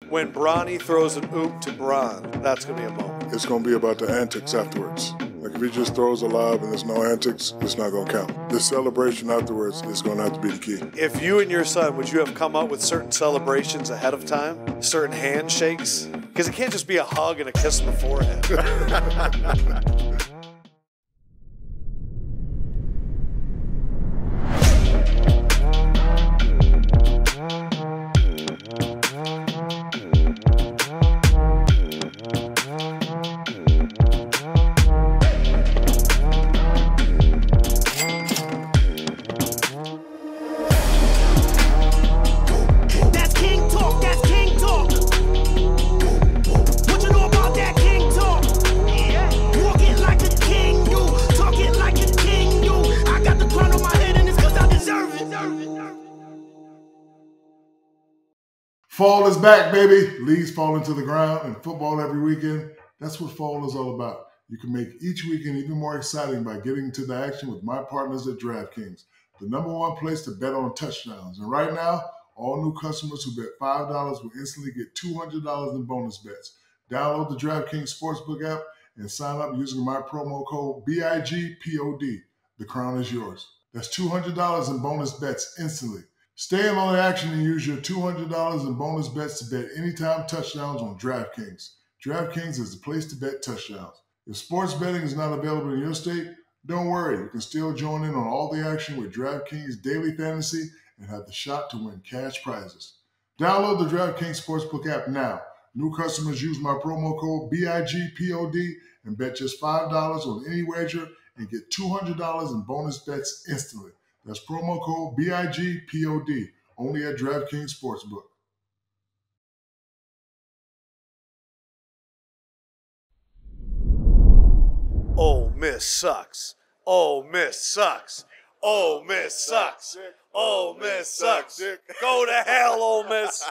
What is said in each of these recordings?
When Bronny throws an oop to Bron, that's going to be a moment. It's going to be about the antics afterwards. Like if he just throws a lob and there's no antics, it's not going to count. The celebration afterwards is going to have to be the key. If you and your son, would you have come up with certain celebrations ahead of time? Certain handshakes? Because it can't just be a hug and a kiss on the forehead. Fall is back, baby. Leaves falling to the ground and football every weekend. That's what fall is all about. You can make each weekend even more exciting by getting to the action with my partners at DraftKings, the #1 place to bet on touchdowns. And right now, all new customers who bet $5 will instantly get $200 in bonus bets. Download the DraftKings Sportsbook app and sign up using my promo code BIGPOD. The crown is yours. That's $200 in bonus bets instantly. Stay in on the action and use your $200 in bonus bets to bet anytime touchdowns on DraftKings. DraftKings is the place to bet touchdowns. If sports betting is not available in your state, don't worry. You can still join in on all the action with DraftKings Daily Fantasy and have the shot to win cash prizes. Download the DraftKings Sportsbook app now. New customers use my promo code BIGPOD and bet just $5 on any wager and get $200 in bonus bets instantly. That's promo code BIGPOD, only at DraftKings Sportsbook. Ole Miss sucks. Ole Miss sucks. Ole Miss sucks. Ole Miss sucks. Go to hell, Ole Miss.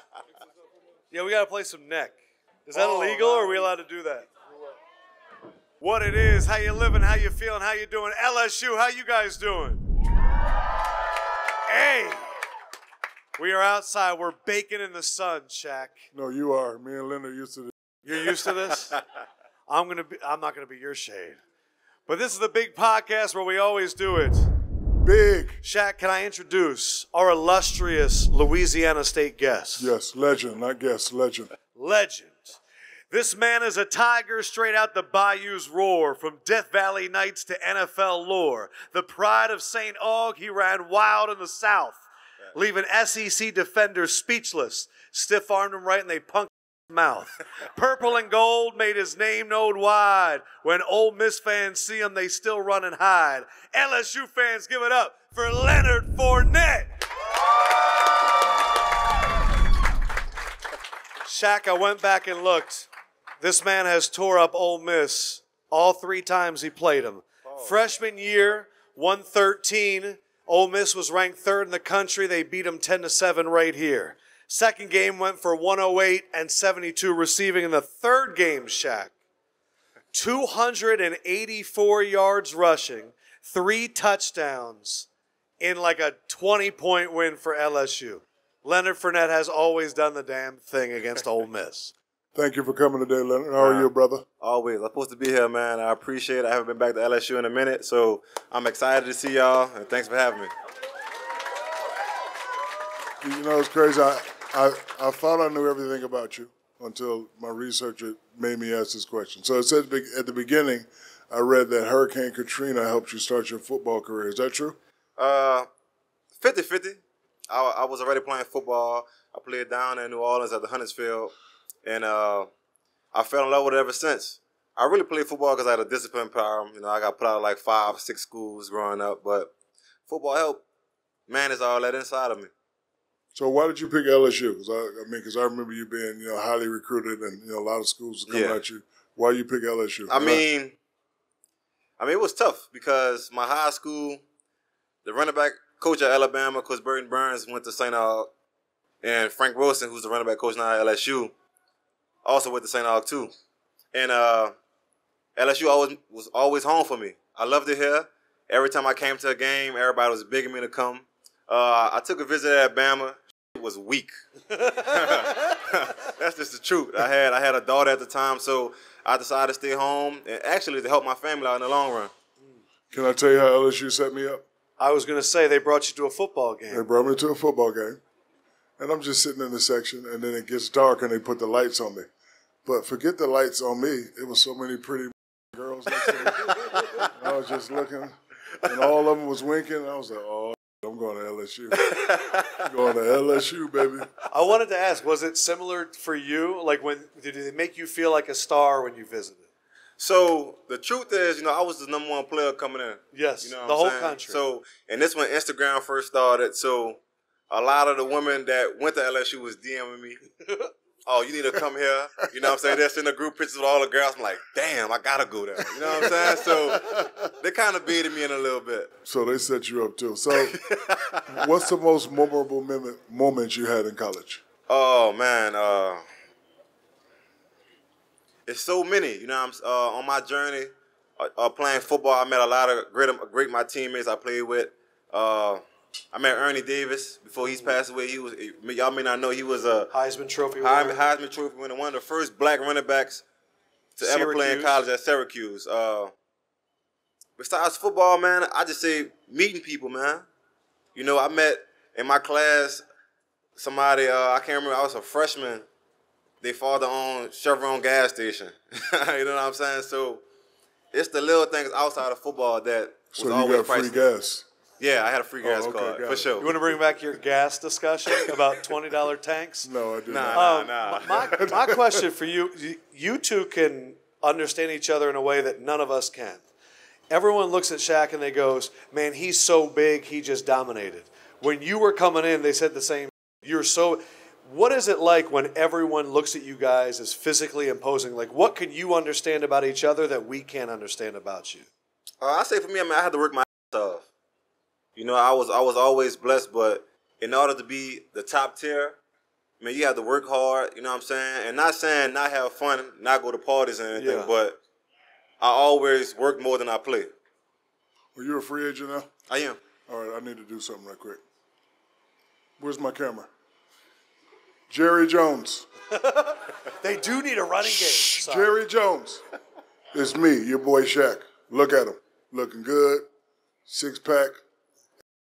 Yeah, we got to play some neck. Is that illegal, or are we allowed to do that? What it is, how you living, how you feeling, how you doing? LSU, how you guys doing? Hey, we are outside. We're baking in the sun, Shaq. No, you are. Me and Leonard used to this. You're used to this? I'm not gonna be your shade. But this is the big podcast where we always do it. Big. Shaq, can I introduce our illustrious Louisiana State guest? Yes, legend, not guest, legend. Legend. This man is a tiger straight out the bayou's roar, from Death Valley Nights to NFL lore. The pride of St. Aug, he ran wild in the South, leaving SEC defenders speechless. Stiff-armed him right and they punked his mouth. Purple and gold made his name known wide. When Ole Miss fans see him, they still run and hide. LSU fans, give it up for Leonard Fournette. Shaq, I went back and looked. This man has tore up Ole Miss all 3 times he played him. Freshman year, 113. Ole Miss was ranked 3rd in the country. They beat him 10-7 right here. Second game went for 108 and 72 receiving. In the third game, Shaq, 284 yards rushing, 3 touchdowns in like a 20-point win for LSU. Leonard Fournette has always done the damn thing against Ole Miss. Thank you for coming today, Leonard. How are you, brother? Always. I'm supposed to be here, man. I appreciate it. I haven't been back to LSU in a minute, so I'm excited to see y'all, and thanks for having me. You know, it's crazy. I thought I knew everything about you until my researcher made me ask this question. So it said at the beginning, I read that Hurricane Katrina helped you start your football career. Is that true? 50-50. I was already playing football. I played down in New Orleans at the Huntersfield. And I fell in love with it ever since. I really played football because I had a discipline problem. You know, I got put out of like 5, 6 schools growing up. But football helped. Man, it's all that inside of me. So why did you pick LSU? Because I remember you being, highly recruited and, a lot of schools coming at you. Why you pick LSU? I mean, it was tough because my high school, the running back coach at Alabama, Coach Burton Burns, went to St. Aug. And Frank Wilson, who's the running back coach now at LSU, also went to St. Aug too. And LSU was always home for me. I loved it here. Every time I came to a game, everybody was begging me to come. I took a visit at Bama. was weak. That's just the truth. I had a daughter at the time, so I decided to stay home and actually to help my family out in the long run. Can I tell you how LSU set me up? I was going to say they brought you to a football game. They brought me to a football game, and I'm just sitting in the section, and then it gets dark, and they put the lights on me. But forget the lights on me. It was so many pretty girls next to me. I was just looking, and all of them was winking. I was like, oh, I'm going to LSU. I'm going to LSU, baby. I wanted to ask, was it similar for you? Like, did they make you feel like a star when you visited? So the truth is, I was the number 1 player coming in. Yes, you know the whole country. So, and this when Instagram first started. So a lot of the women that went to LSU was DMing me. Oh, you need to come here. You know what I'm saying? They're sending group pictures with all the girls. I'm like, damn, I got to go there. You know what I'm saying? So they kind of baited me in a little bit. So they set you up, too. So what's the most memorable moment you had in college? Oh, man. It's so many. On my journey playing football, I met a lot of great my teammates I played with. I met Ernie Davis before he's passed away. Y'all may not know, he was a Heisman Trophy winner. Heisman Trophy winner, one of the first black running backs to ever play in college at Syracuse. Besides football, man, I just say meeting people, man. I met in my class somebody, I can't remember, I was a freshman. They father owned Chevron gas station. You know what I'm saying? So it's the little things outside of football that was always priceless. So you got free gas? Yeah, I had a free gas card, for sure. You want to bring back your gas discussion about $20 tanks? No, I do not. Nah. My question for you, you two can understand each other in a way that none of us can. Everyone looks at Shaq and they goes, man, he's so big, he just dominated. When you were coming in, they said the same. What is it like when everyone looks at you guys as physically imposing? Like, what can you understand about each other that we can't understand about you? I say for me, I had to work my ass off. I was always blessed, but in order to be the top tier, you have to work hard, you know what I'm saying? And not saying not have fun, not go to parties and anything, but I always work more than I play. Are you a free agent now? I am. All right, I need to do something right quick. Where's my camera? Jerry Jones. They do need a running game. Jerry Jones. It's me, your boy Shaq. Look at him. Looking good. 6-pack.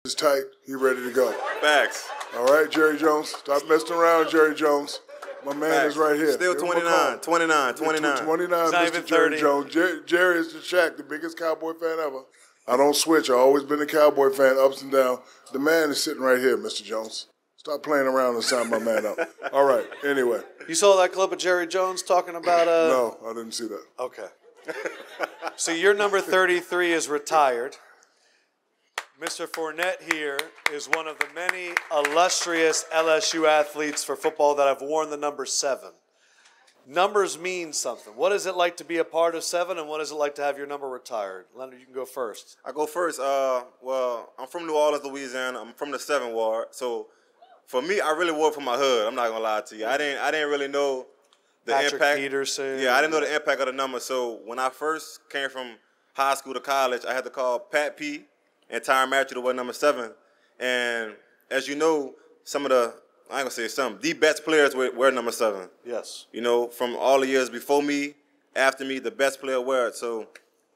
Is tight. He ready to go. Facts. All right, Jerry Jones. Stop messing around, Jerry Jones. My man is right here. Still 29. 29, Mr. Jerry Jones. Jerry is the Shaq, the biggest Cowboy fan ever. I don't switch. I've always been a Cowboy fan, ups and downs. The man is sitting right here, Mr. Jones. Stop playing around and sign my man up. All right, anyway. You saw that clip of Jerry Jones talking about... No, I didn't see that. Okay. So your number 33 is retired. Mr. Fournette here is one of the many illustrious LSU athletes for football that have worn the number 7. Numbers mean something. What is it like to be a part of 7, and what is it like to have your number retired? Leonard, you can go first. I go first. Well, I'm from New Orleans, Louisiana. I'm from the 7th Ward, so... For me, I really wore it for my hood. I'm not gonna lie to you. I didn't really know the Patrick impact. Peterson. Yeah, I didn't know the impact of the number. So when I first came from high school to college, I had to call Pat P and Tyron Matthew to wear number 7. And as you know, the best players wear number 7. Yes. From all the years before me, after me, the best player wear it. So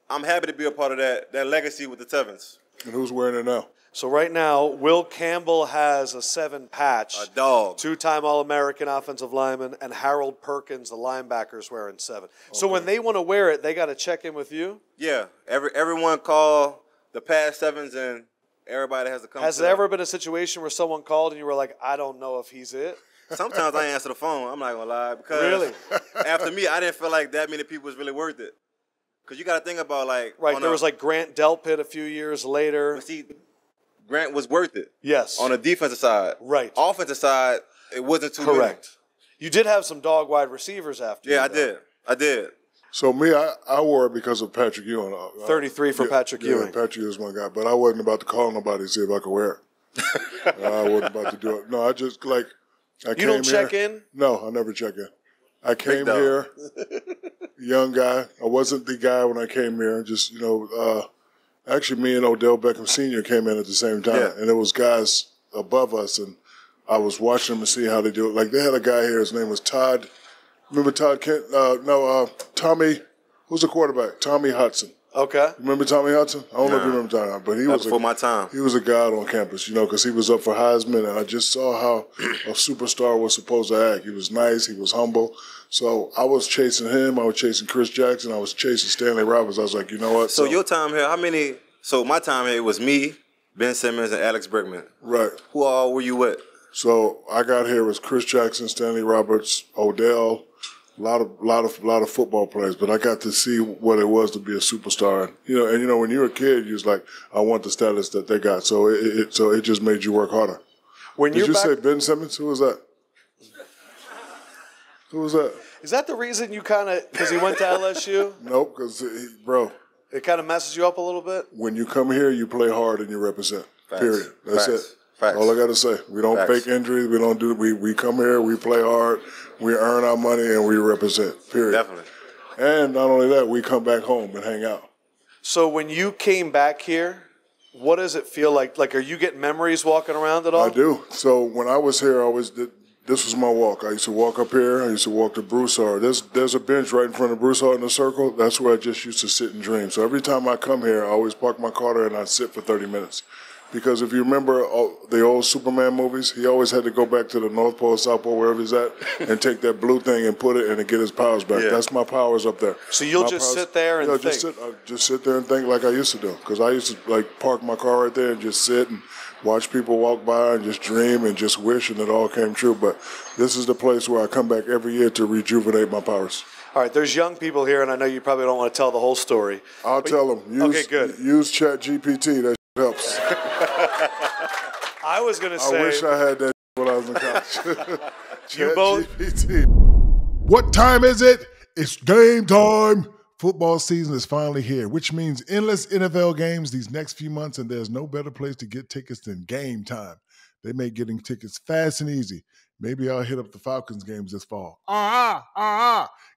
I'm happy to be a part of that legacy with the 7s. And who's wearing it now? So right now, Will Campbell has a 7 patch. A dog. 2-time All-American offensive lineman, and Harold Perkins, the linebacker, is wearing 7. Okay. So when they want to wear it, they got to check in with you? Yeah. Everyone call the past 7s, and everybody has to come. Has there ever been a situation where someone called and you were like, I don't know if he's it? Sometimes I answer the phone. I'm not going to lie. Because really? After me, I didn't feel like that many people was really worth it. Because you got to think about Right, there was Grant Delpit a few years later. But see, Grant was worth it. Yes. On the defensive side. Right. Offensive side, it wasn't too correct. You did have some dog wide receivers after. Yeah, I did. So me, I wore it because of Patrick Ewing. 33 for Patrick Ewing. Yeah, Patrick is my guy. But I wasn't about to call nobody to see if I could wear it. I wasn't about to do it. No, I just I came here. You don't check in? No, I never check in. I came here, young guy. I wasn't the guy when I came here. Just, actually me and Odell Beckham Sr. came in at the same time. Yeah. And it was guys above us. And I was watching them to see how they do it. Like, they had a guy here, his name was Todd. Remember Todd Kent? Tommy, who's the quarterback? Tommy Hudson. Okay. Remember Tommy Hudson? I don't know if you remember Tommy, but he was before my time. He was a god on campus, because he was up for Heisman, and I just saw how a superstar was supposed to act. He was nice, he was humble. So I was chasing him, I was chasing Chris Jackson, I was chasing Stanley Roberts. I was like, you know what? So your time here, so my time here, it was me, Ben Simmons, and Alex Brickman. Right. Who all were you with? So I got here with Chris Jackson, Stanley Roberts, Odell, a lot of football players, but I got to see what it was to be a superstar. And when you were a kid, you was like, I want the status that they got. So it just made you work harder. Did you say Ben Simmons? Who was that? Who was that? Is that the reason you because he went to LSU? Nope, because, bro. It kind of messes you up a little bit? When you come here, you play hard and you represent. Facts. Period. That's Facts. it. Facts. All I got to say. We don't Facts. fake injuries. We come here, we play hard, we earn our money, and we represent. Period. Definitely. And not only that, we come back home and hang out. So when you came back here, what does it feel like? Like, are you getting memories walking around at all? I do. So when I was here, this was my walk. I used to walk up here. I used to walk to Broussard. There's a bench right in front of Broussard in the circle. That's where I just used to sit and dream. So every time I come here, I always park my car there and I sit for 30 minutes. Because if you remember the old Superman movies, he always had to go back to the North Pole, South Pole, wherever he's at, and take that blue thing and put it in and get his powers back. Yeah. That's my powers up there. So you'll just sit there and think? Just sit there and think like I used to do. Because I used to park my car right there and just sit and watch people walk by and just dream and just wish, and it all came true. But this is the place where I come back every year to rejuvenate my powers. All right, there's young people here, and I know you probably don't want to tell the whole story. I'll tell them. Okay, good. Use ChatGPT. That helps. I was going to say. I wish I had that when I was in college. You both. GPT. What time is it? It's game time. Football season is finally here, which means endless NFL games these next few months, and there's no better place to get tickets than Gametime. They make getting tickets fast and easy. Maybe I'll hit up the Falcons games this fall.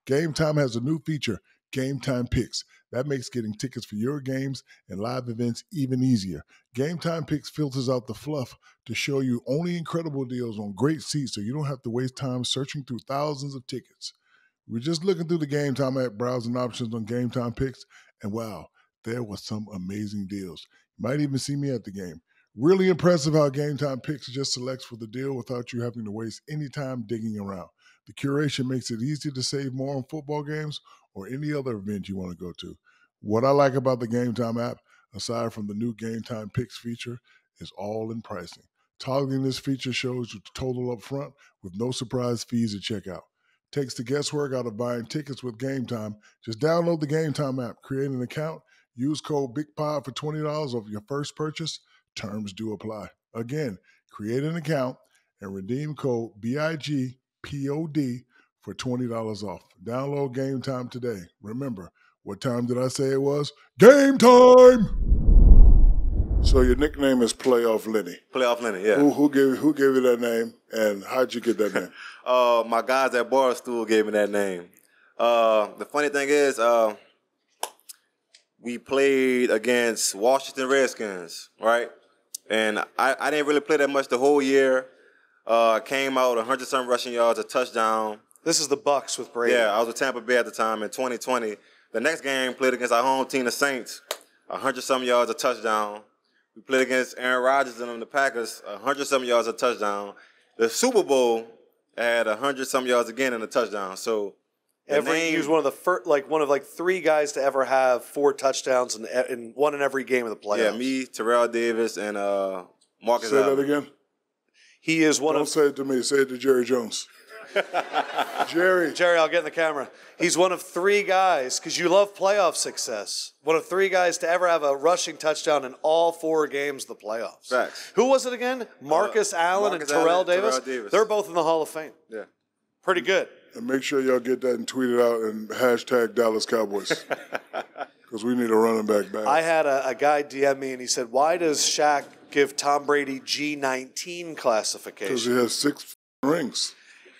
Gametime has a new feature, Gametime Picks. That makes getting tickets for your games and live events even easier. Gametime Picks filters out the fluff to show you only incredible deals on great seats so you don't have to waste time searching through thousands of tickets. We're just looking through the Gametime app, browsing options on Gametime Picks, and wow, there were some amazing deals. You might even see me at the game. Really impressive how Gametime Picks just selects for the deal without you having to waste any time digging around. The curation makes it easy to save more on football games or any other event you want to go to. What I like about the Gametime app, aside from the new Gametime Picks feature, is all in pricing. Toggling this feature shows you the total up front with no surprise fees at checkout. Takes the guesswork out of buying tickets with Gametime. Just download the Gametime app, create an account, use code BIGPOD for $20 off your first purchase. Terms do apply. Again, create an account and redeem code BIGPOD for $20 off. Download Gametime today. Remember, what time did I say it was? Game time! So your nickname is Playoff Lenny. Playoff Lenny, yeah. Who gave you that name, and how'd you get that name? My guys at Barstool gave me that name. The funny thing is, we played against Washington Redskins, right? And I didn't really play that much the whole year. Came out 100-something rushing yards, a touchdown. This is the Bucs with Brady. Yeah, I was with Tampa Bay at the time in 2020. The next game, played against our home team, the Saints, 100-something yards, a touchdown. We played against Aaron Rodgers and them, the Packers, 100-something yards, a touchdown. The Super Bowl had 100-something yards again and a touchdown. So he was one of the first, one of three guys to ever have 4 touchdowns in one in every game of the playoffs. Yeah, me, Terrell Davis, and Marcus Say Allen. that again. He is one Don't say it to me. Say it to Jerry Jones. Jerry, I'll get in the camera. He's one of 3 guys, because you love playoff success, one of 3 guys to ever have a rushing touchdown in all 4 games of the playoffs. Facts. Who was it again? Marcus Allen and Terrell Davis? They're both in the Hall of Fame. Yeah. Pretty good. and make sure y'all get that and tweet it out and hashtag Dallas Cowboys. Because we need a running back back. I had a guy DM me, and he said, why does Shaq give Tom Brady G19 classification? Because he has 6 rings.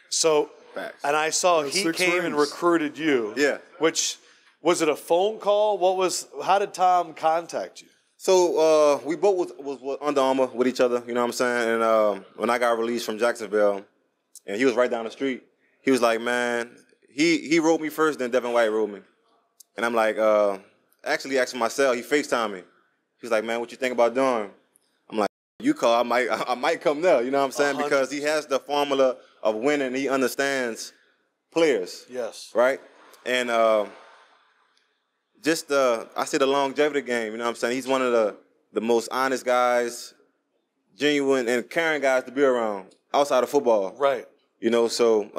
So, Facts. and I saw he 6 came and rings. recruited you. Yeah. Which, was it a phone call? How did Tom contact you? So we both was Under Armour with each other, you know what I'm saying? And when I got released from Jacksonville, and he was right down the street, he was like, man, he wrote me first, then Devin White wrote me. And I'm like, actually asking myself, he FaceTimed me. He was like, man, what you think about doing? I'm like, you call, I might come there, you know what I'm saying? 100%. Because he has the formula of winning. He understands players. Yes. Right? And I say the longevity game, you know what I'm saying? He's one of the most honest guys, genuine and caring guys to be around outside of football. Right. You know, so, it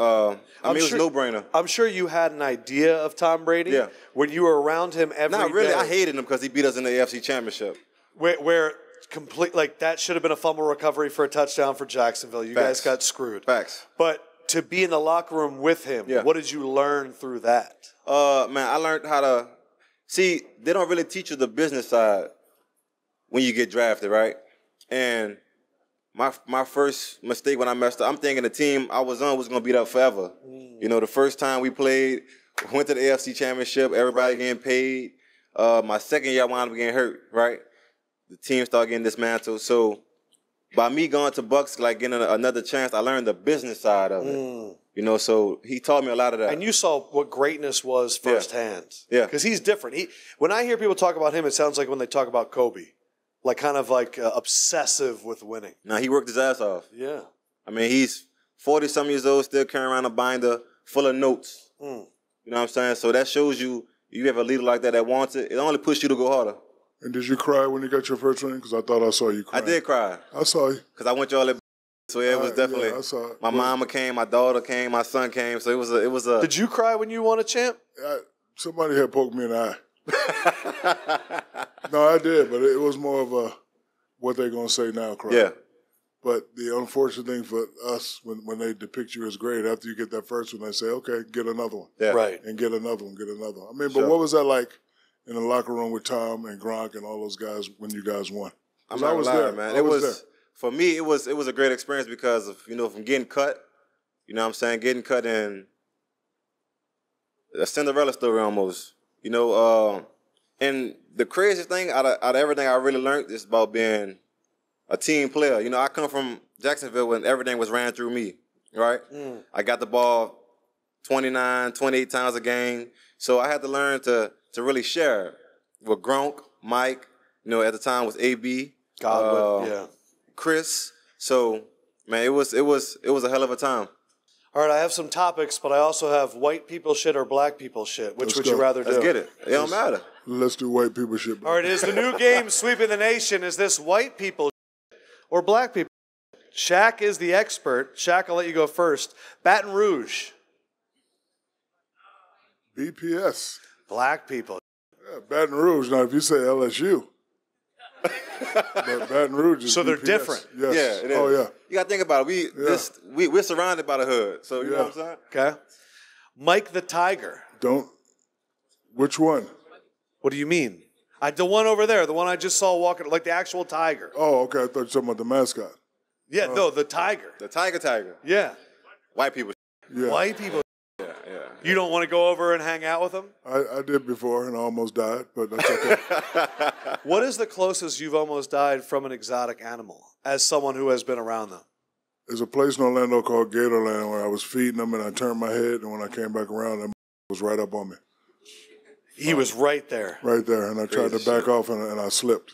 was a no-brainer. I'm sure you had an idea of Tom Brady. Yeah. When you were around him every day. Not really. I hated him because he beat us in the AFC Championship. Where complete, like, that should have been a fumble recovery for a touchdown for Jacksonville. You guys got screwed. Facts. But to be in the locker room with him, what did you learn through that? Man, I learned how to see. They don't really teach you the business side when you get drafted, right? And my first mistake when I messed up, I'm thinking the team I was on was going to be there forever. You know, the first time we played, went to the AFC Championship, everybody getting paid. My second year, I wound up getting hurt, right? The team started getting dismantled. So by me going to Bucks, like getting another chance, I learned the business side of it. You know, so he taught me a lot of that. And you saw what greatness was firsthand. Yeah. Because he's different. When I hear people talk about him, it sounds like when they talk about Kobe. Like kind of like obsessive with winning. Now, he worked his ass off. Yeah. I mean, he's 40-some years old, still carrying around a binder full of notes. You know what I'm saying? So that shows you have a leader like that wants it. It only pushes you to go harder. And did you cry when you got your first ring? Because I thought I saw you cry. I did cry. I saw you. Because I went to all that. So yeah, it was definitely. Yeah, I saw it. My mama came, my daughter came, my son came. So it was a. Did you cry when you won a champ? Somebody had poked me in the eye. No, I did, but it was more of a what they gonna say now cry. Yeah. But the unfortunate thing for us, when they depict you as great, after you get that first one, they say, okay, get another one. Yeah. Right. And get another one, get another one. I mean, but what was that like in the locker room with Tom and Gronk and all those guys when you guys won? I'm not gonna lie, man. It was for me. It was a great experience because of from getting cut. You know what I'm saying? Getting cut in a Cinderella story almost. And the craziest thing out of everything I really learned is about being a team player. You know, I come from Jacksonville when everything was ran through me, right? I got the ball 29, 28 times a game. So I had to learn to really share with Gronk, Mike, at the time was AB, Godwin, Chris. So, man, it was a hell of a time. All right, I have some topics, but I also have white people shit or black people shit. Which would you rather do? Let's get it. It don't matter. Let's do white people shit. Bro. All right, is the new game sweeping the nation? Is this white people or black people? Shaq is the expert. Shaq, I'll let you go first. Baton Rouge. BPS. Black people. Yeah, Baton Rouge. Now, if you say LSU. But Baton Rouge is so they're BPS. different. Yeah, Yes. it is. Oh, yeah. You got to think about it. We're surrounded by the hood. So, you know what I'm saying? Okay. Mike the Tiger. Which one? What do you mean? The one over there, the one I just saw walking, like the actual tiger. Oh, okay. I thought you were talking about the mascot. Yeah, no, the tiger. The tiger. Yeah. White people. Yeah. White people. Yeah. You don't want to go over and hang out with them? I did before and I almost died, but that's okay. What is the closest you've almost died from an exotic animal as someone who has been around them? There's a place in Orlando called Gatorland where I was feeding them and I turned my head and when I came back around, that was right up on me. He was right there. Right there, and I tried to back off and I slipped.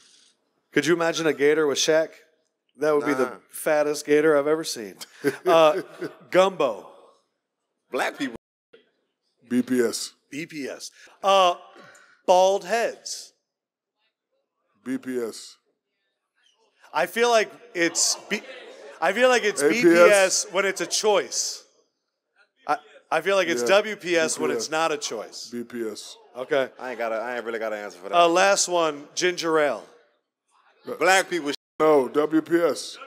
Could you imagine a gator with Shaq? That would be the fattest gator I've ever seen. Gumbo. Black people. BPS. BPS. Bald heads. BPS. I feel like it's BPS when it's a choice. I feel like it's WPS when it's not a choice. BPS. Okay. I ain't really got an answer for that. Last one, ginger ale. Black people. No, WPS.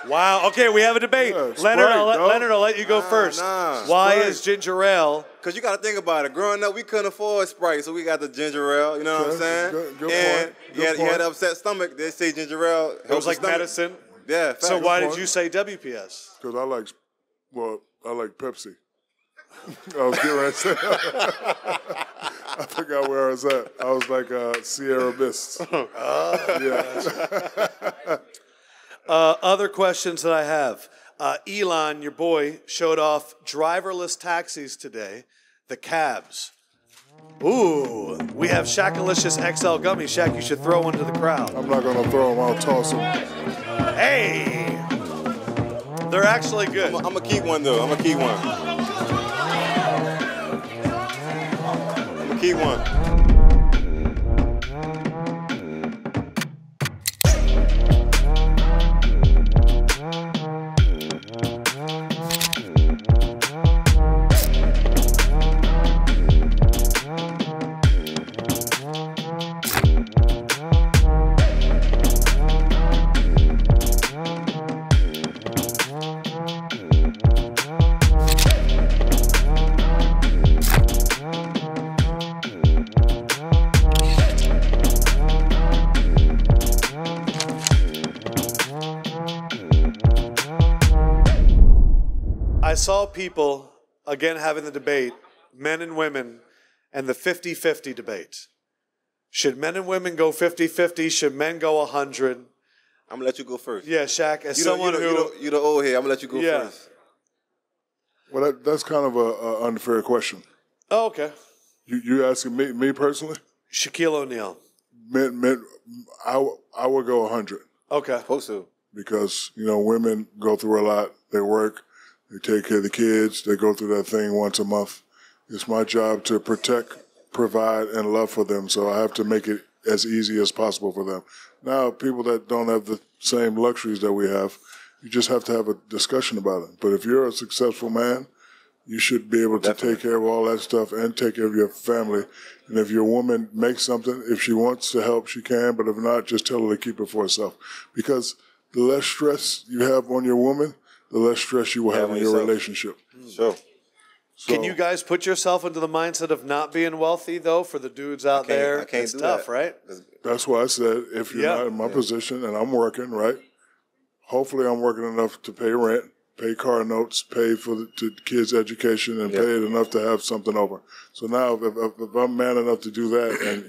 Wow. Okay, we have a debate. Yeah, Leonard, Sprite, I'll let you go first. Why Sprite. is ginger ale? Because you got to think about it. Growing up, we couldn't afford Sprite, so we got the ginger ale. You know what I'm saying? Good and point. You had an upset stomach. They say ginger ale helps It was like the stomach. medicine. Yeah. Facts. So why did you say WPS? Because I like Pepsi. I was getting ready to say I forgot where I was at. I was like Sierra Mist. Yeah. Other questions that I have. Elon, your boy, showed off driverless taxis today, the cabs. Ooh, we have Shaq-A-Licious XL gummy. Shaq, you should throw one to the crowd. I'm not going to throw them. I'll toss them. Hey! They're actually good. I'm going to keep one, though. I'm going to keep one. I saw people, again, having the debate, men and women, and the 50-50 debate. Should men and women go 50-50? Should men go 100? I'm going to let you go first. Yeah, Shaq, as someone who... You're the old head. I'm going to let you go first. Well, that's kind of an unfair question. Oh, okay. You asking me personally? Shaquille O'Neal. Men, I would go 100. Okay. Supposed to. Because, women go through a lot. They work. They take care of the kids. They go through that thing once a month. It's my job to protect, provide, and love for them. So I have to make it as easy as possible for them. Now, people that don't have the same luxuries that we have, you just have to have a discussion about it. But if you're a successful man, you should be able to take care of all that stuff and take care of your family. And if your woman makes something, if she wants to help, she can. But if not, just tell her to keep it for herself. Because the less stress you have on your woman, the less stress you will have in your relationship. Sure. So, can you guys put yourself into the mindset of not being wealthy, though, for the dudes out there? I can't it's do tough, that. Right? That's why I said if you're not in my position and I'm working, right, hopefully I'm working enough to pay rent, pay car notes, pay for the kids' education, and pay it enough to have something over. So now if I'm man enough to do that and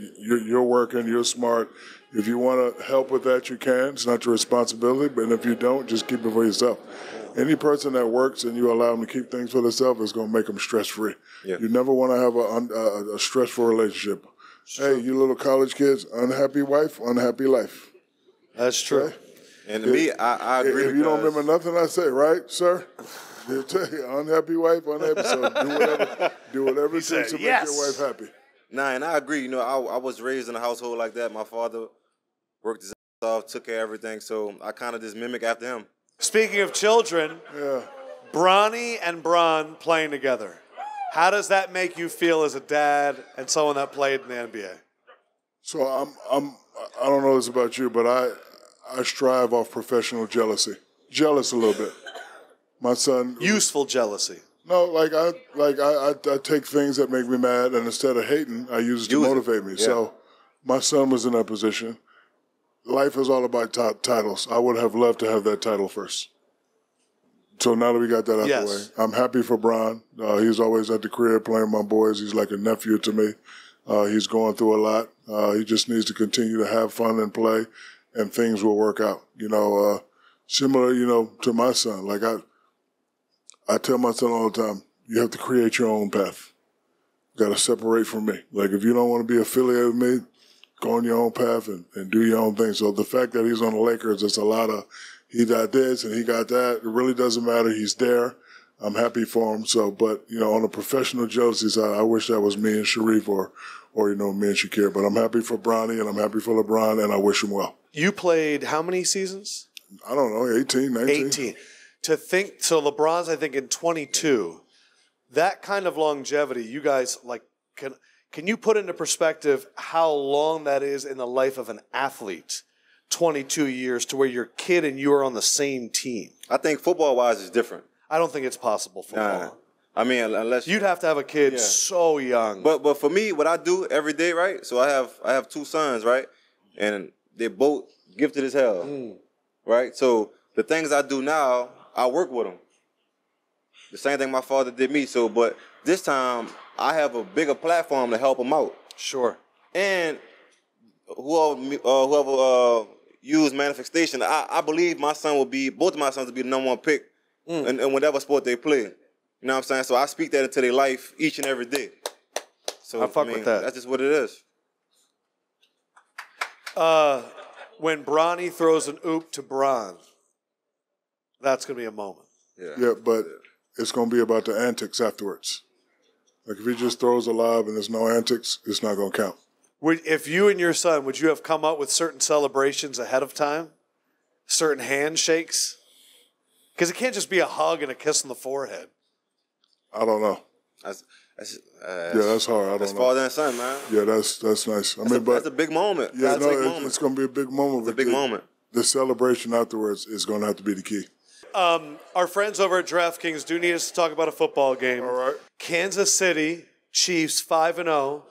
you're working, you're smart, if you want to help with that, you can. It's not your responsibility. But if you don't, just keep it for yourself. Any person that works and you allow them to keep things for themselves is going to make them stress-free. Yeah. You never want to have a stressful relationship. Hey, you little college kids, unhappy wife, unhappy life. That's true. Okay? And to me, I agree. If you don't remember nothing I say, right, sir? They'll tell you, unhappy wife, unhappy. So do whatever it takes to make your wife happy. Nah, and I agree. I was raised in a household like that. My father worked his ass off, took care of everything, so I kind of just mimic after him. Speaking of children, Bronny and Bron playing together. How does that make you feel as a dad and someone that played in the NBA? So I don't know this about you, but I strive off professional jealousy. Jealous a little bit. My son. Useful jealousy. No, I take things that make me mad, and instead of hating, I use it to motivate me. Yeah. So my son was in that position. Life is all about titles. I would have loved to have that title first. So now that we got that out the way, I'm happy for Bron. He's always at the crib playing with my boys. He's like a nephew to me. He's going through a lot. He just needs to continue to have fun and play, and things will work out. Similar, to my son. Like I tell my son all the time, you have to create your own path. You got to separate from me. Like if you don't want to be affiliated with me, go on your own path and do your own thing. So the fact that he's on the Lakers, it's a lot of he got this and he got that. It really doesn't matter. He's there. I'm happy for him. So, but, on a professional jealousy side, I wish that was me and Sharif or me and Shakir. But I'm happy for Bronny and I'm happy for LeBron and I wish him well. You played how many seasons? I don't know, 18, 19. 18. So LeBron's, I think, in 22. That kind of longevity, you guys, can you put into perspective how long that is in the life of an athlete? 22 years to where your kid and you are on the same team. I think football-wise is different. I don't think it's possible football. Nah. I mean, unless you'd have to have a kid so young. But for me, what I do every day, right? So I have two sons, right? And they're both gifted as hell, right? So the things I do now, I work with them. The same thing my father did me. So, but this time I have a bigger platform to help them out. Sure. And whoever use manifestation, I believe both of my sons will be the number one pick in whatever sport they play. You know what I'm saying? So I speak that into their life each and every day. So I fuck with that. That's just what it is. When Bronny throws an oop to Bron, that's going to be a moment. Yeah, but it's going to be about the antics afterwards. Like if he just throws a lob and there's no antics, it's not going to count. If you and your son, would you have come up with certain celebrations ahead of time? Certain handshakes? Because it can't just be a hug and a kiss on the forehead. I don't know. That's hard. I don't that's know. Father and son, man. Yeah, that's nice. That's a big moment. Yeah, it's going to be a big moment. It's a big moment. The celebration afterwards is going to have to be the key. Our friends over at DraftKings do need us to talk about a football game. All right. Kansas City Chiefs 5-0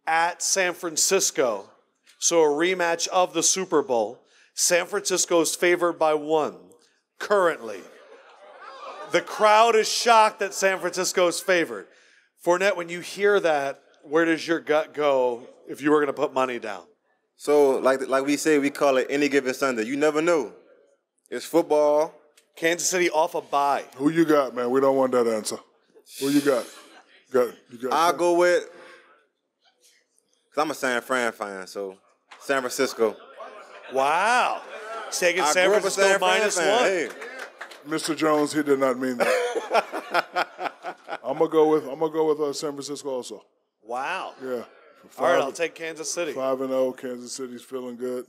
at San Francisco. So a rematch of the Super Bowl. San Francisco is favored by 1 currently. The crowd is shocked that San Francisco is favored. Fournette, when you hear that, where does your gut go if you were going to put money down? So, like we say, we call it any given Sunday. You never know. It's football. Kansas City off a bye. Who you got, man? We don't want that answer. Who you got? You got I'll go with, because I'm a San Fran fan, so San Francisco. Wow. Taking San Francisco -1. Hey. Mr. Jones, he did not mean that. I'm gonna go with San Francisco also. Wow. Yeah. All right, I'll take Kansas City. 5-0. Kansas City's feeling good.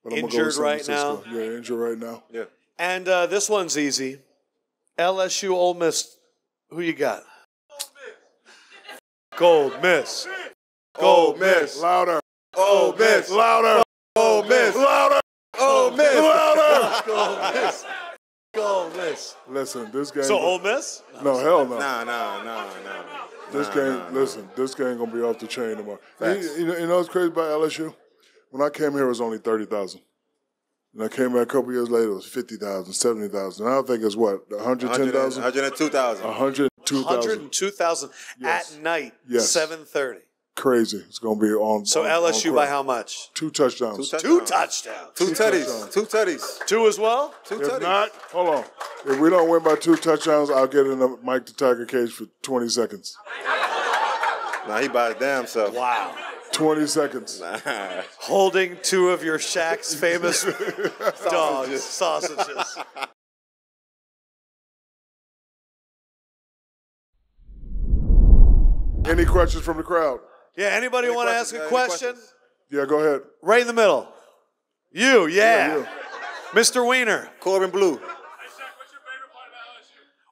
But Injured right now. Yeah, injured right now. Yeah. And this one's easy. LSU, Ole Miss. Who you got? Gold Miss. Ole Miss. Louder. Ole Miss. Louder. Ole Miss. Louder. Ole Miss. Louder. Gold Miss. Gold Miss. Listen, this game. So Ole Miss? No, hell no. Nah. This game gonna be off the chain tomorrow. Facts. You know what's crazy about LSU? When I came here, it was only 30,000. And I came back a couple years later, it was 50,000, 70,000. I think it's what, 110,000? 102,000. 102,000 Yes. at night, Yes. 7:30. Crazy. It's going to be on. So on LSU on by how much? 2 touchdowns. Two touchdowns. Two tutties. 2 as well? Two If tutties. not, hold on. If we don't win by 2 touchdowns, I'll get in the Mike the Tiger cage for 20 seconds. Nah, he by his damn self. Wow. 20 seconds. Holding 2 of your Shaq's famous dogs, sausages. Any questions from the crowd? Yeah, anybody want to ask a question? Yeah, go ahead. Right in the middle. You, yeah. you. Mr. Wiener. Corbin Blue.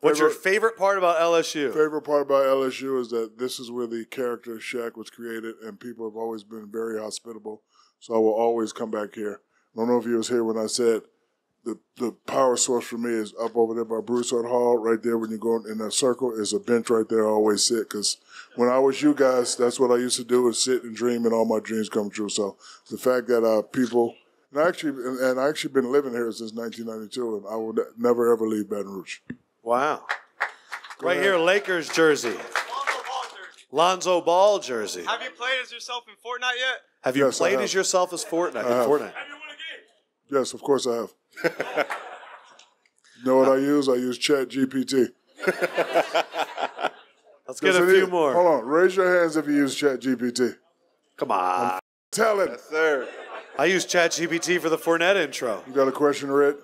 What's your favorite part about LSU? Favorite part about LSU is that this is where the character Shaq was created, and people have always been very hospitable. So I will always come back here. I don't know if you was here when I said the power source for me is up over there by Broussard Hall, right there when you go in that circle. Is a bench right there. I always sit because when I was you guys, that's what I used to do, is sit and dream, and all my dreams come true. So the fact that people, and I actually been living here since 1992, and I will never ever leave Baton Rouge. Wow. Right here, Lakers jersey. Lonzo Ball jersey. Have you played as yourself in Fortnite yet? Have you Yes, I played have. as yourself as Fortnite? I have. Have you won a game? Yes, of course I have. You know what I use? I use ChatGPT. Let's get a few more. Hold on. Raise your hands if you use ChatGPT. Come on. Tell it. Yes, sir. I used ChatGPT for the Fournette intro. You got a question, Red?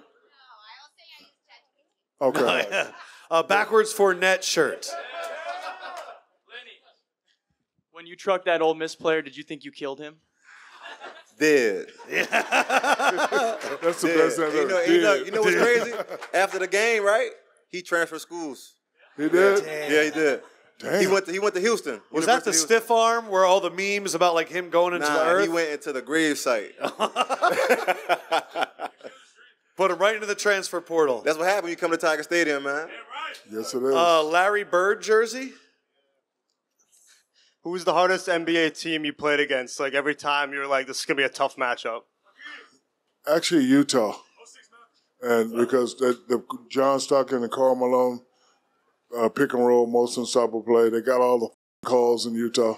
Okay. Backwards Fournette shirt. When you trucked that Ole Miss player, did you think you killed him? Dead. That's the best answer. You know what's crazy? After the game, right? He transferred schools. He did? Yeah, he did. Damn. He went to Houston. Was that the University of stiff arm where all the memes about like him going into Houston. the Nah, earth? he went into the grave site. Put him right into the transfer portal. That's what happened when you come to Tiger Stadium, man. Yes, it is. Larry Bird jersey. Who was the hardest NBA team you played against? Like every time you were like, this is going to be a tough matchup. Actually, Utah. And because the John Stockton and Karl Malone, pick and roll, most unstoppable play. They got all the calls in Utah.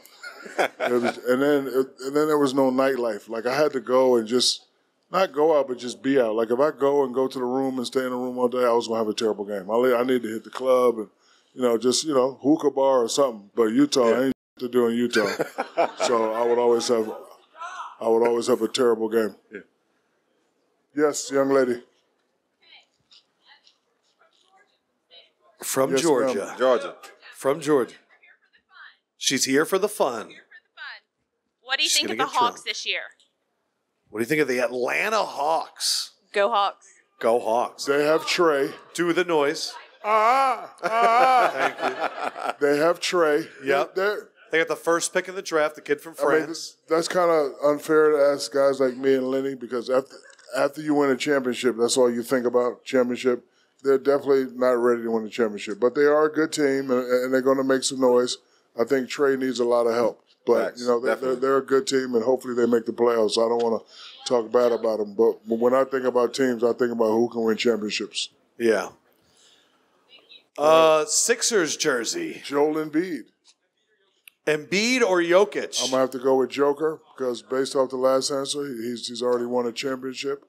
And then there was no nightlife. Like, I had to go and just not go out, but just be out. Like, if I go to the room and stay in the room all day, I was going to have a terrible game. I need to hit the club and, hookah bar or something. But Utah, ain't to do in Utah. So I would always have a terrible game. Yeah. Yes, young lady. From Yes, Georgia. ma'am. Georgia. From Georgia. She's here for the fun. What do you She's think of gonna the get Hawks drunk. this year? What do you think of the Atlanta Hawks? Go Hawks. Go Hawks. They have Trey. Do the noise. Thank you. They have Trey. Yep. They got the first pick in the draft, the kid from France. That's kind of unfair to ask guys like me and Lenny, because after you win a championship, that's all you think about, championship. They're definitely not ready to win the championship. But they are a good team, and they're going to make some noise. I think Trey needs a lot of help. But, they're a good team, and hopefully they make the playoffs. I don't want to talk bad about them. But when I think about teams, I think about who can win championships. Yeah. Sixers jersey. Joel Embiid. Embiid or Jokic? I'm going to have to go with Joker, because based off the last answer, he's already won a championship.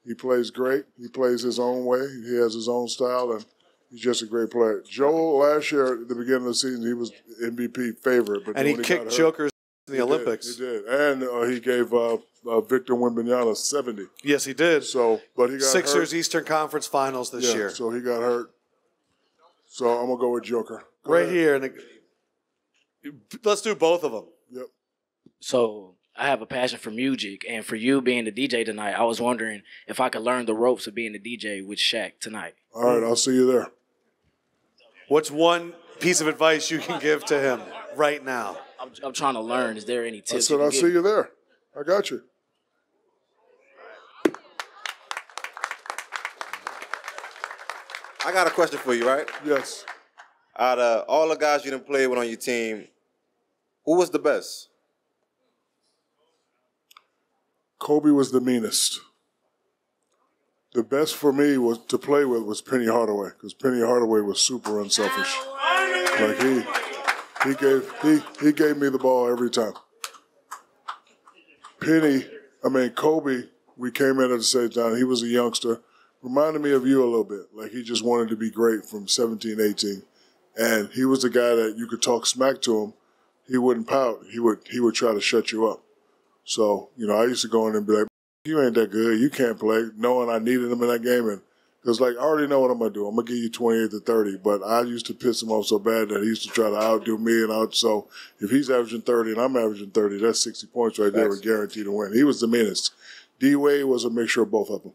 He plays great. He plays his own way. He has his own style, and he's just a great player. Joel, last year at the beginning of the season, he was MVP favorite. But and he kicked Jokers in the Olympics. He did. And he gave Victor Wembanyama 70. Yes, he did. But he got Sixers hurt. Eastern Conference Finals this year. So he got hurt. So I'm going to go with Joker. Go right ahead. here. Let's do both of them. Yep. So I have a passion for music, and for you being the DJ tonight, I was wondering if I could learn the ropes of being the DJ with Shaq tonight. All right, I'll see you there. What's one piece of advice you can give to him right now? I'm trying to learn. Is there any tips? I said I'll see you there. I got you. I got a question for you, right? Yes. Out of all the guys you done played with on your team, who was the best? Kobe was the meanest. The best for me was to play with was Penny Hardaway, because Penny Hardaway was super unselfish. Like he gave me the ball every time. Kobe, we came in at the same time. He was a youngster. Reminded me of you a little bit. Like, he just wanted to be great from 17, 18. And he was the guy that you could talk smack to him. He wouldn't pout. He would try to shut you up. So, I used to go in and be like, you ain't that good. You can't play, knowing I needed him in that game. And because, I already know what I'm going to do. I'm going to give you 28 to 30. But I used to piss him off so bad that he used to try to outdo me. So if he's averaging 30 and I'm averaging 30, that's 60 points right there. We're guaranteed to win. He was the meanest. D-Wade was a mixture of both of them.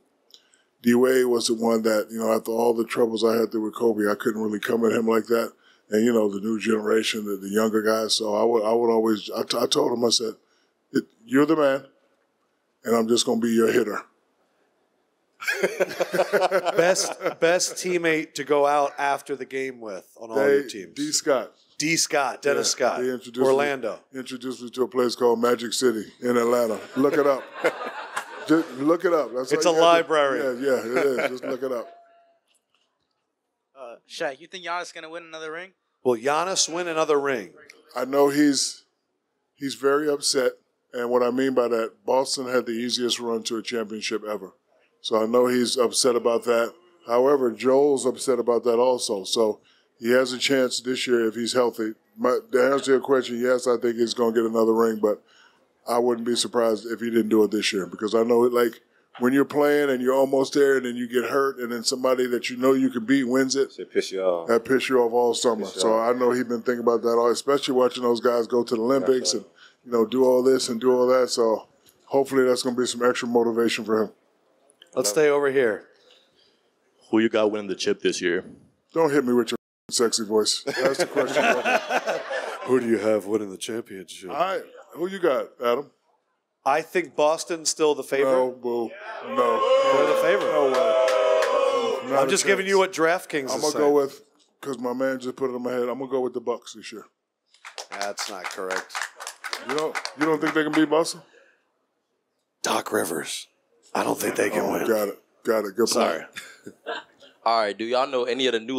D-Wade was the one that, after all the troubles I had there with Kobe, I couldn't really come at him like that. And, the new generation, the younger guys. So I would always, I told him, I said, you're the man, and I'm just going to be your hitter. Best teammate to go out after the game with on all your teams? D. Scott. D. Scott, Dennis Scott, Orlando. Introduced me to a place called Magic City in Atlanta. Look it up. Just look it up. It's a library. Yeah, it is. Just look it up. Shaq, you think Giannis is going to win another ring? Will Giannis win another ring? I know he's very upset. And what I mean by that, Boston had the easiest run to a championship ever. So I know he's upset about that. However, Joel's upset about that also. So he has a chance this year if he's healthy. To answer your question, yes, I think he's going to get another ring, but I wouldn't be surprised if he didn't do it this year, because I know, when you're playing and you're almost there and then you get hurt and then somebody that you can beat wins it. It piss you off. That piss you off all summer. So I know he's been thinking about that, especially watching those guys go to the Olympics and, do all this and do all that. So hopefully that's going to be some extra motivation for him. Let's stay over here. Who you got winning the chip this year? Don't hit me with your sexy voice. That's the question. Who do you have winning the championship? Who you got, Adam? I think Boston's still the favorite. No, boo. No. They're the favorite. No way. I'm just giving you what DraftKings is saying. I'm going to go with, because my man just put it in my head, I'm going to go with the Bucks this year. That's not correct. You don't think they can beat Boston? Doc Rivers. I don't think they can win. Got it. Good Sorry. All right, do y'all know any of the new,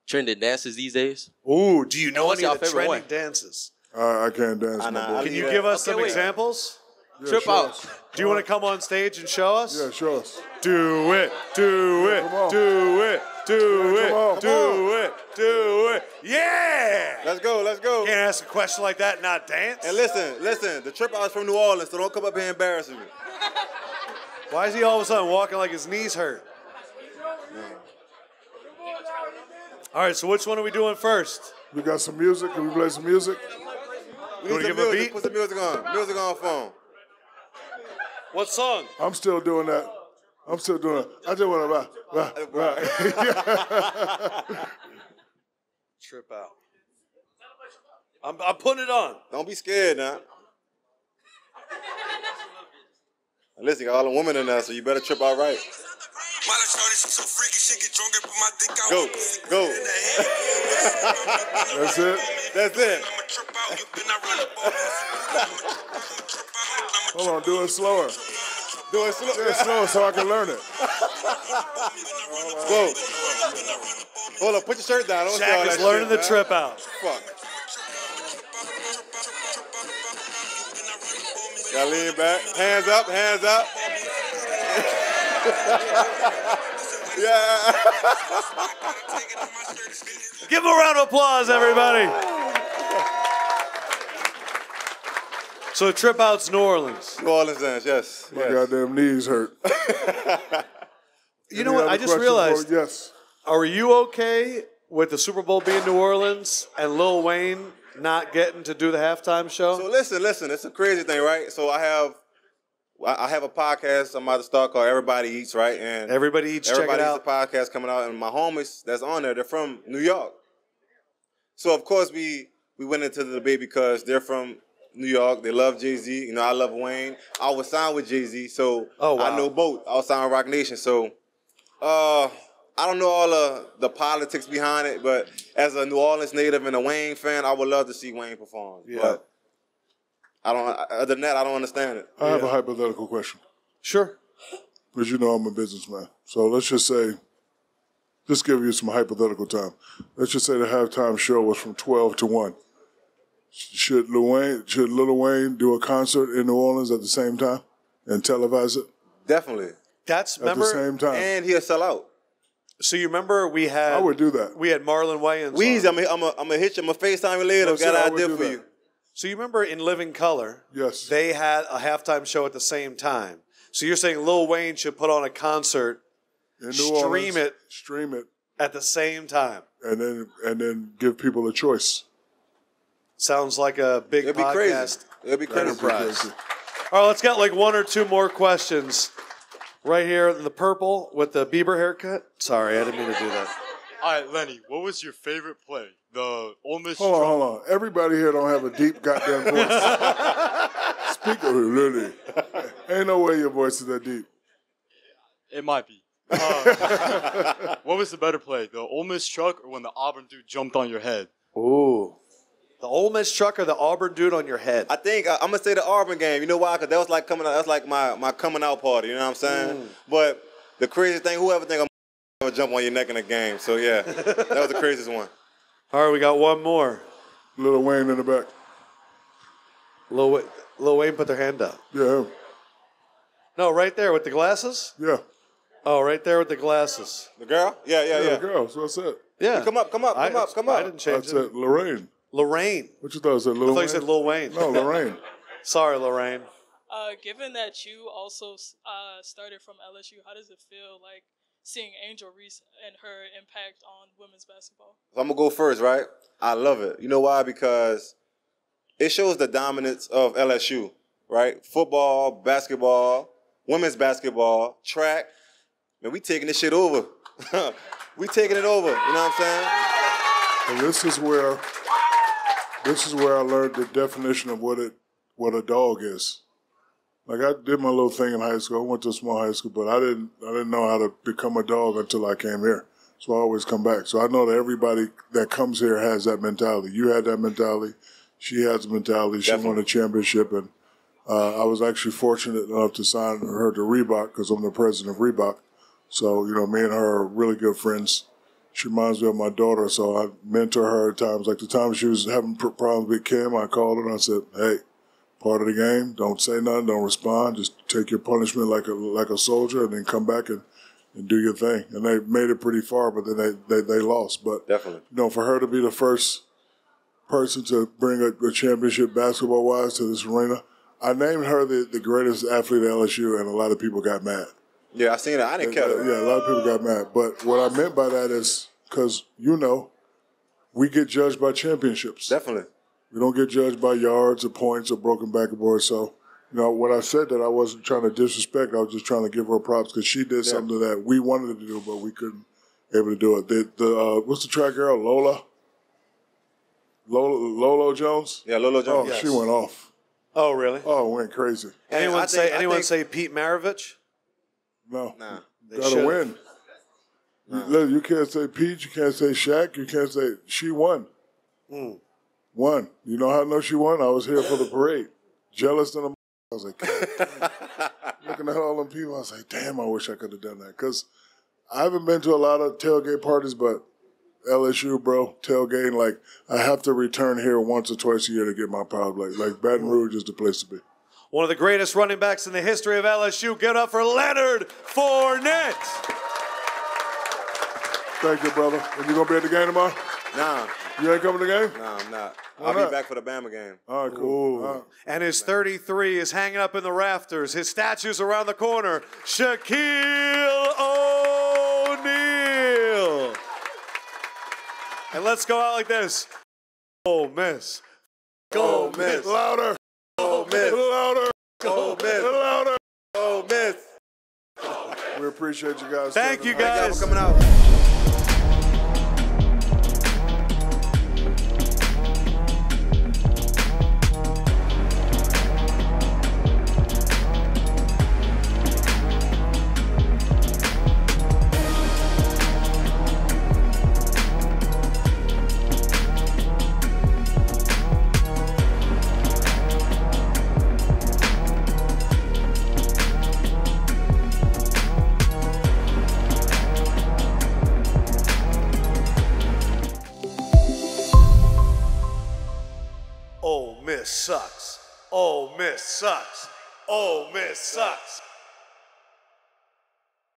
trending dances these days? Ooh, do you know What's any y'all of the favorite trending one? dances? I can't dance, my boy. Can you give us some examples? Yeah, Trip show out. us. Do you want to come on stage and show us? Yeah, show us. Do it, do it, come on. do it, do Yeah, come on. it, do it, do it. Yeah! Let's go, let's go. Can't ask a question like that and not dance. And listen, the trip out is from New Orleans, so don't come up here embarrassing me. Why is he all of a sudden walking like his knees hurt? All right, so which one are we doing first? We got some music. Can we play some music? We You wanna need give some a music. beat? Put some music on. Music on phone. What song? I'm still doing that. I'm still doing it. I just want to Trip out. I'm putting it on. Don't be scared now. Listen, you got all the women in there, so you better trip out right. Go, go. That's it. That's it. Hold on, do it slower. Do it slow. Do it slower so I can learn it. Go. Hold on, put your shirt down. Don't say all Shaq that is learning shit, the man. trip out. Fuck. Gotta lean back. Hands up, hands up. Yeah. Give him a round of applause, everybody. So trip out's New Orleans. New Orleans dance, yes. My goddamn knees hurt. You know what? I just realized. Yes. Are you okay with the Super Bowl being New Orleans and Lil Wayne not getting to do the halftime show? So listen. It's a crazy thing, right? So I have a podcast I'm about to start called Everybody Eats, right? And Everybody Eats, check it Everybody out. Eats, a podcast coming out, and my homies that's on there, they're from New York. So of course we went into the debate because they're from New York. They love Jay-Z. You know, I love Wayne. I was signed with Jay-Z, so I know both. I was signed with Rock Nation, so I don't know all the politics behind it, but as a New Orleans native and a Wayne fan, I would love to see Wayne perform. Yeah. But other than that, I don't understand it. I have a hypothetical question. Sure. Because you know I'm a businessman. So let's just say, just give you some hypothetical time. Let's just say the halftime show was from 12 to 1. Should Lil Wayne do a concert in New Orleans at the same time and televise it? Definitely. That's at the same time. And he'll sell out. So you remember we had I would do that. We had Marlon Wayans. Weezy, I'm gonna hit you. I'm gonna FaceTime you later. No, sir, I Got an would idea do for that. you. So you remember in Living Color, yes, they had a halftime show at the same time. So you're saying Lil Wayne should put on a concert, in New Orleans, stream it at the same time, and then give people a choice. Sounds like a big It'd be podcast. crazy. It'd be crazy. Crazy. All right, let's get like one or two more questions. Right here in the purple with the Bieber haircut. Sorry, I didn't mean to do that. All right, Lenny, what was your favorite play? The Ole Miss. Hold on. Everybody here don't have a deep goddamn voice. Speak of it, really. Ain't no way your voice is that deep. It might be. What was the better play, the Ole Miss truck or when the Auburn dude jumped on your head? Ooh. The Ole Miss truck or the Auburn dude on your head? I think I'm gonna say the Auburn game. You know why? Because that was like coming out. That's like my coming out party. You know what I'm saying? But the crazy thing, whoever think I'm gonna jump on your neck in a game. So yeah, that was the craziest one. All right, we got one more. Lil Wayne in the back. Lil Wayne put their hand up. Yeah, him. No, right there with the glasses? Yeah. Oh, right there with the glasses. The girl? Yeah. The girl. So I said. Yeah. Come up. I didn't change I said Lorraine. Lorraine. What you thought? I said Lil I thought Wayne? you said Lil Wayne. No, Lorraine. Sorry, Lorraine. Given that you also started from LSU, how does it feel like seeing Angel Reese and her impact on women's basketball? So I'm gonna go first, right? I love it. You know why? Because it shows the dominance of LSU, right? Football, basketball, women's basketball, track. Man, we taking this shit over. We taking it over. You know what I'm saying? And this is where I learned the definition of what a dog is. Like I did my little thing in high school. I went to a small high school, but I didn't know how to become a dog until I came here. So I always come back. So I know that everybody that comes here has that mentality. You had that mentality. She has the mentality. She won a championship, and I was actually fortunate enough to sign her to Reebok because I'm the president of Reebok. So, you know, me and her are really good friends. She reminds me of my daughter, so I mentor her at times. Like the time she was having problems with Kim, I called her and I said, hey, part of the game, don't say nothing, don't respond. Just take your punishment like a soldier and then come back and do your thing. And they made it pretty far, but then they lost. But, definitely, for her to be the first person to bring a championship basketball-wise to this arena, I named her the greatest athlete at LSU, and a lot of people got mad. Yeah, I seen it. I didn't care. Yeah, a lot of people got mad. But what I meant by that is because, we get judged by championships. Definitely. We don't get judged by yards or points or broken backboards. So, when I said that, I wasn't trying to disrespect. I was just trying to give her props because she did something that we wanted to do, but we couldn't able to do it. What's the track girl? Lolo Jones? Yeah, Lolo Jones. Oh, she went off. Oh, really? Oh, went crazy. Anyone say Pete Maravich? No. Nah. Gotta win. Nah. You can't say Pete, you can't say Shaq, you can't say she won. Won. You know how I know she won? I was here for the parade. Jealous than a I was like, God, looking at all them people, I was like, damn, I wish I could have done that. Because I haven't been to a lot of tailgate parties, but LSU, bro, tailgating, like, I have to return here once or twice a year to get my power. Like Baton Rouge is the place to be. One of the greatest running backs in the history of LSU. Give it up for Leonard Fournette. Thank you, brother. Are you going to be at the game tomorrow? Nah. You ain't coming to the game? Nah, I'm not. Why I'll not? be back for the Bama game. All right, cool. All right. And his 33 is hanging up in the rafters. His statue's around the corner. Shaquille O'Neal. And let's go out like this. Ole Miss. Go Miss. Louder. Go Miss. Louder. Go Miss. Louder. Go Miss. We appreciate you guys. Thank you, guys. Thank y'all for coming out. Ole Miss sucks. Ole Miss sucks. Ole Miss sucks.